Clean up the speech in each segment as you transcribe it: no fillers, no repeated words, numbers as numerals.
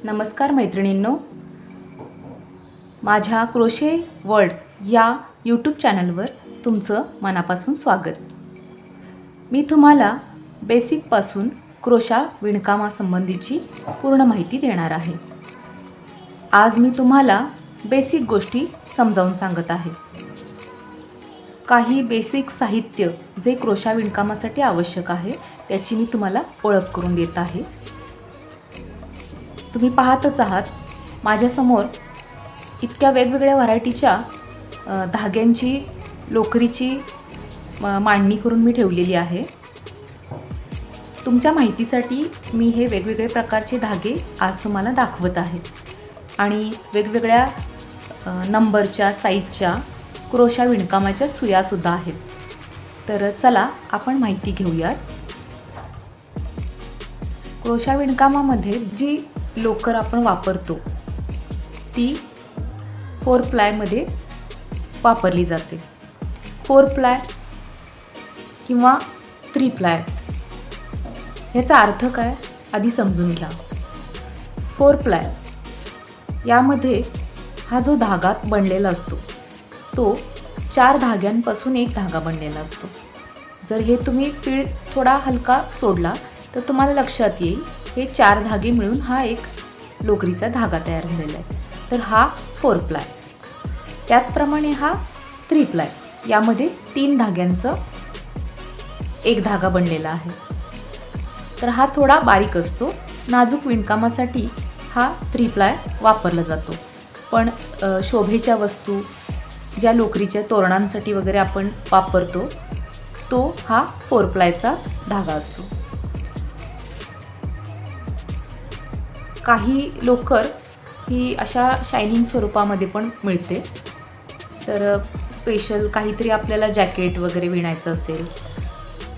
नमस्कार मैत्रिणींनो, माझ्या क्रोशे वर्ल्ड या यूट्यूब चॅनलवर तुमचं मनापासून स्वागत। मी तुम्हाला बेसिकपासून क्रोशा विणकामासंबंधीची पूर्ण माहिती देणार आहे। आज मी तुम्हाला बेसिक गोष्टी समजावून सांगत आहे। काही बेसिक साहित्य जे क्रोशा विणकामासाठी आवश्यक आहे त्याची मी तुम्हाला ओळख करून देत आहे। तुम्ही पाहतच आहात माझ्यासमोर इतक्या वेगवेगळ्या व्हरायटीच्या धाग्यांची लोकरीची मांडणी करून मी ठेवलेली आहे। तुमच्या माहितीसाठी मी हे वेगवेगळे प्रकारचे धागे आज तुम्हाला दाखवत आहे आणि वेगवेगळ्या नंबरच्या साईजच्या क्रोशा विणकामाच्या सुया सुद्धा आहेत। तर चला आपण माहिती घेऊयात। क्रोशा विणकामामध्ये जी लोकर आपण वापरतो ती 4 प्लायमध्ये वापरली जाते। 4 प्लाय किंवा 3 प्लाय याचा अर्थ काय आधी समजून घ्या। 4 प्लाय यामध्ये हा जो धागा बनलेला असतो तो 4 धाग्यांपासून एक धागा बनलेला असतो। जर हे तुम्ही पीळ थोडा हलका सोडला तर तुम्हाला लक्षात येईल हे 4 धागे मिळून हा एक लोकरीचा धागा तयार झालेला आहे। तर हा 4 प्लाय। त्याचप्रमाणे हा 3 प्लाय यामध्ये 3 धाग्यांचा एक धागा बनलेला आहे। तर हा थोडा बारीक असतो। नाजूक विणकामासाठी हा 3 प्लाय वापरला जातो। पण शोभेच्या वस्तू ज्या लोकरीच्या तोरणांसाठी वगैरे आपण वापरतो तो हा 4 प्लायचा धागा असतो। काही लोकर ही अशा शायनिंग स्वरूपामध्ये पण मिळते। तर स्पेशल काहीतरी आपल्याला जॅकेट वगैरे विणायचं असेल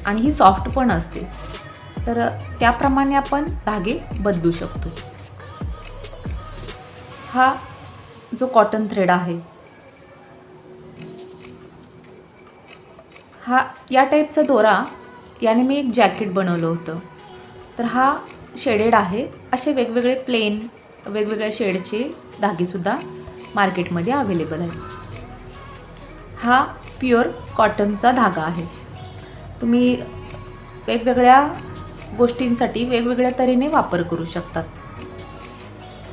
आणि ही सॉफ्ट पण असते तर त्याप्रमाणे आपण धागे बदलू शकतो। हा जो कॉटन थ्रेड आहे हा या टाईपचा दोरा याने मी एक जॅकेट बनवलं होतं। तर हा शेडेड आहे। असे वेगवेगळे प्लेन वेगवेगळ्या शेडचे धागेसुद्धा मार्केटमध्ये अवेलेबल आहेत। हा प्युअर कॉटनचा धागा आहे। तुम्ही वेगवेगळ्या गोष्टींसाठी वेगवेगळ्या तऱ्हेने वापर करू शकतात।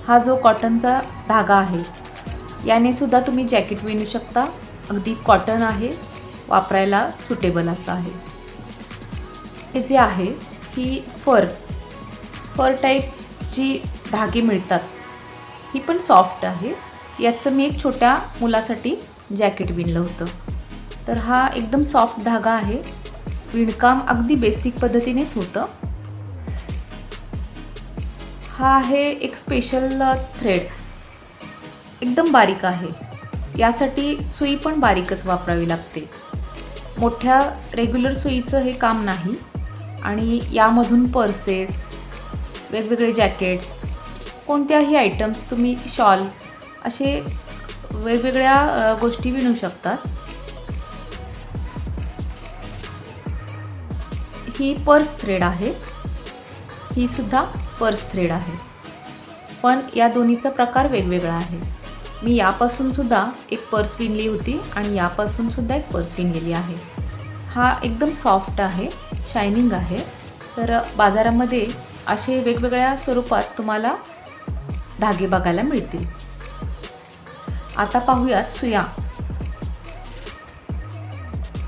हा जो कॉटनचा धागा आहे याने सुद्धा तुम्ही जॅकेट विणू शकता। अगदी कॉटन आहे, वापरायला सुटेबल असं आहे। हे जे आहे ही फर टाईप जी धागे मिळतात ही पण सॉफ्ट आहे। याचं मी एक छोट्या मुलासाठी जॅकेट विणलं होतं। तर हा एकदम सॉफ्ट धागा आहे। विणकाम अगदी बेसिक पद्धतीनेच होतं। हा आहे एक स्पेशल थ्रेड, एकदम बारीक आहे। यासाठी सुई पण बारीकच वापरावी लागते। मोठ्या रेग्युलर सुईचं हे काम नाही। आणि यामधून पर्सेस, वेगवेगळे जॅकेट्स, कोणत्याही आयटम्स तुम्ही शॉल असे वेगवेगळ्या गोष्टी विणू शकतात। ही पर्स थ्रेड आहे। ही सुद्धा पर्स थ्रेड आहे। पण या दोन्हीचा प्रकार वेगवेगळा आहे। मी यापासून सुद्धा एक पर्स विणली होती आणि यापासून सुद्धा एक पर्स विणलेली आहे। हा एकदम सॉफ्ट आहे, शायनिंग आहे। तर बाजारामध्ये असे वेगवेगळ्या स्वरूपात तुम्हाला धागे बघायला मिळतील। आता पाहूयात सुया।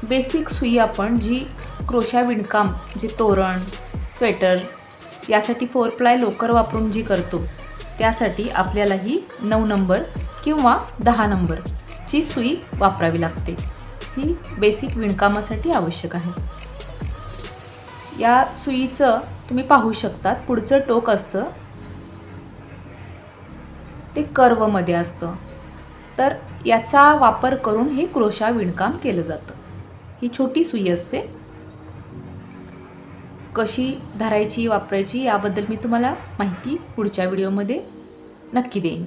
बेसिक सुई आपण जी क्रोशा विणकाम जे तोरण, स्वेटर यासाठी 4 प्लाय लोकर वापरून जी करतो त्यासाठी आपल्याला ही 9 नंबर किंवा 10 नंबरची सुई वापरावी लागते। ही बेसिक विणकामासाठी आवश्यक आहे। या सुईचं तुम्ही पाहू शकता पुढचं टोक असतं ते कर्वमध्ये असतं। तर याचा वापर करून हे क्रोशा विणकाम केलं जातं। ही छोटी सुई असते। कशी धरायची वापरायची याबद्दल मी तुम्हाला माहिती पुढच्या व्हिडिओमध्ये नक्की देईन।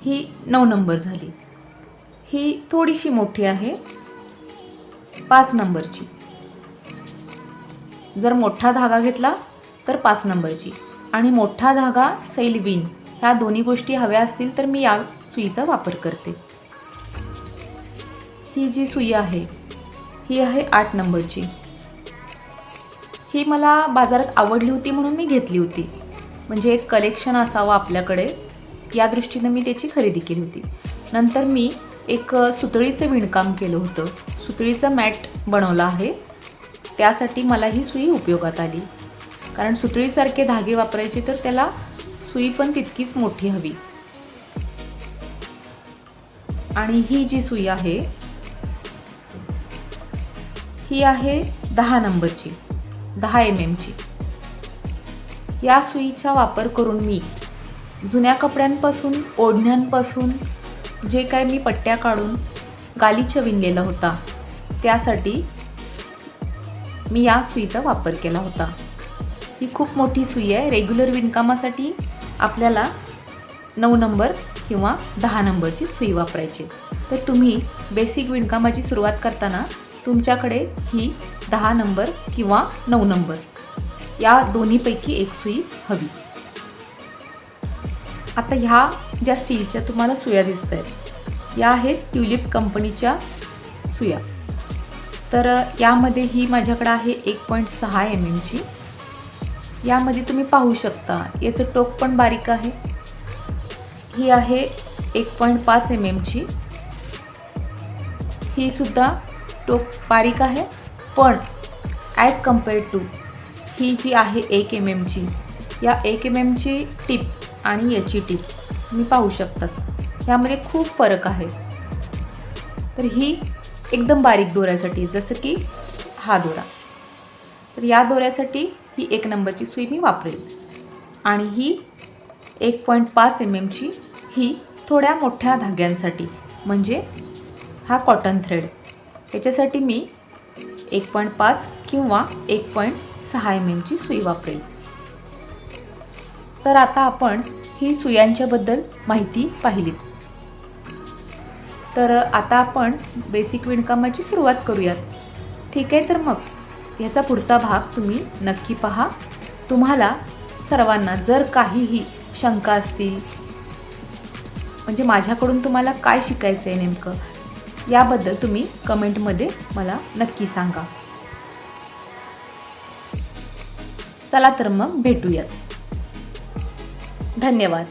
ही 9 नंबर झाली। ही थोडीशी मोठी आहे, 5 नंबरची। जर मोठा धागा घेतला तर 5 नंबरची, आणि मोठा धागा सैल विण ह्या दोन्ही गोष्टी हव्या असतील तर मी या सुईचा वापर करते. ही जी सुई आहे ही आहे 8 नंबरची. ही मला बाजारात आवडली होती म्हणून मी घेतली होती. म्हणजे एक कलेक्शन असावं आपल्याकडे या दृष्टीनं मी त्याची खरेदी केली होती. नंतर मी एक सुतळीचं विणकाम केलं होतं. सुतळीचं मॅट बनवलं आहे. त्यासाठी मला ही सुई उपयोगात आली. कारण सुतळीसारखे धागे वापरायचे तर त्याला सुई पण तितकीच मोठी हवी. आणि ही जी सुई आहे ही आहे 10 नंबरची, 10 mm ची. या सुईचा वापर करून मी जुन्या कपड्यांपासून, ओढण्यांपासून जे काय मी पट्ट्या काढून गालिचा विणलेला होता त्यासाठी मी या सुईचा वापर केला होता. ही खूप मोठी सुई आहे. रेग्युलर विणकामासाठी आपल्याला 9 नंबर किंवा 10 नंबरची सुई वापरायची. तर तुम्ही बेसिक विणकामाची सुरुवात करताना तुमच्याकडे ही 10 नंबर किंवा 9 नंबर या दोन्हीपैकी एक सुई हवी. आता ह्या ज्या स्टीलच्या तुम्हाला सुया दिसत आहेत या आहेत ट्युलिप कंपनीच्या सुया. तर यामध्ये ही माझ्याकडे आहे 1.6 mm ची. यामध्ये तुम्ही पाहू शकता याचं टोक पण बारीक आहे. ही आहे 1.5 mm ची. ही सुद्धा टोक बारीक आहे, पण ॲज कम्पेअर्ड टू ही जी आहे 1 mm ची, या 1 mm ची टिप आणि याची टिप तुम्ही पाहू शकतात. यामध्ये खूप फरक आहे. तर ही एकदम बारीक दोऱ्यासाठी, जसं की हा दोरा, तर या दोऱ्यासाठी ही 1 नंबरची सुई मी वापरेल. आणि ही 1.5 mm ची ही थोड्या मोठ्या धाग्यांसाठी, म्हणजे हा कॉटन थ्रेड, याच्यासाठी मी 1.5 किंवा 1.6 mm ची सुई वापरेल. तर आता आपण ही सुयांच्याबद्दल माहिती पाहिली. तर आता आपण बेसिक विणकामाची सुरुवात करूयात. ठीक आहे, तर मग ह्याचा पुढचा भाग तुम्ही नक्की पहा. तुम्हाला सर्वांना जर काहीही शंका असतील, म्हणजे माझ्याकडून तुम्हाला काय शिकायचं आहे नेमकं, याबद्दल तुम्ही कमेंटमध्ये मला नक्की सांगा. चला तर मग भेटूयात. धन्यवाद.